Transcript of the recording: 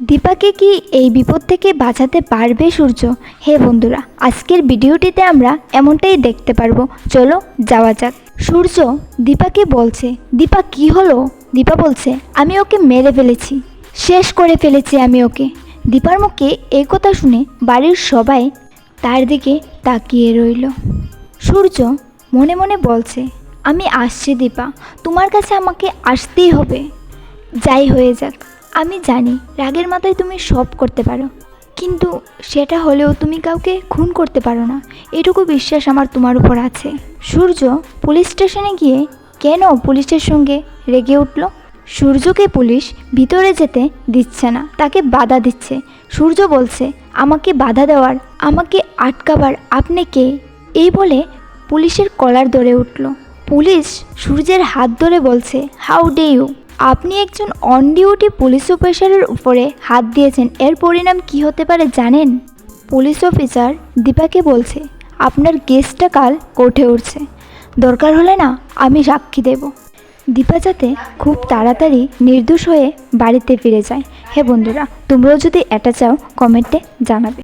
দীপাকে কি এই বিপদ থেকে বাঁচাতে পারবে সূর্য? হে বন্ধুরা, আজকের ভিডিওটিতে আমরা এমনটাই দেখতে পারবো। চলো যাওয়া যাক। সূর্য দীপাকে বলছে, দীপা কি হলো? দীপা বলছে, আমি ওকে মেরে ফেলেছি, শেষ করে ফেলেছি আমি ওকে। দীপার মুখে এই কথা শুনে বাড়ির সবাই তার দিকে তাকিয়ে রইল। সূর্য মনে মনে বলছে, আমি আসছি দীপা, তোমার কাছে আমাকে আসতেই হবে, যাই হয়ে যাক। আমি জানি রাগের মাথায় তুমি সব করতে পারো, কিন্তু সেটা হলেও তুমি কাউকে খুন করতে পারো না, এটুকু বিশ্বাস আমার তোমার উপর আছে। সূর্য পুলিশ স্টেশনে গিয়ে কেন পুলিশের সঙ্গে রেগে উঠল? সূর্যকে পুলিশ ভিতরে যেতে দিচ্ছে না, তাকে বাধা দিচ্ছে। সূর্য বলছে, আমাকে বাধা দেওয়ার, আমাকে আটকাবার আপনি কে? এই বলে পুলিশের কলার ধরে উঠল। পুলিশ সূর্যের হাত ধরে বলছে, হাউ ডে ইউ? আপনি একজন অন ডিউটি পুলিশ অফিসারের উপরে হাত দিয়েছেন, এর পরিণাম কি হতে পারে জানেন? পুলিশ অফিসার দীপাকে বলছে, আপনার কেসটা কাল কোর্টে উঠছে, দরকার হলে না আমি সাক্ষী দেব। দীপা যাতে খুব তাড়াতাড়ি নির্দোষ হয়ে বাড়িতে ফিরে যায়। হে বন্ধুরা, তোমরাও যদি এটা চাও কমেন্টে জানাবে।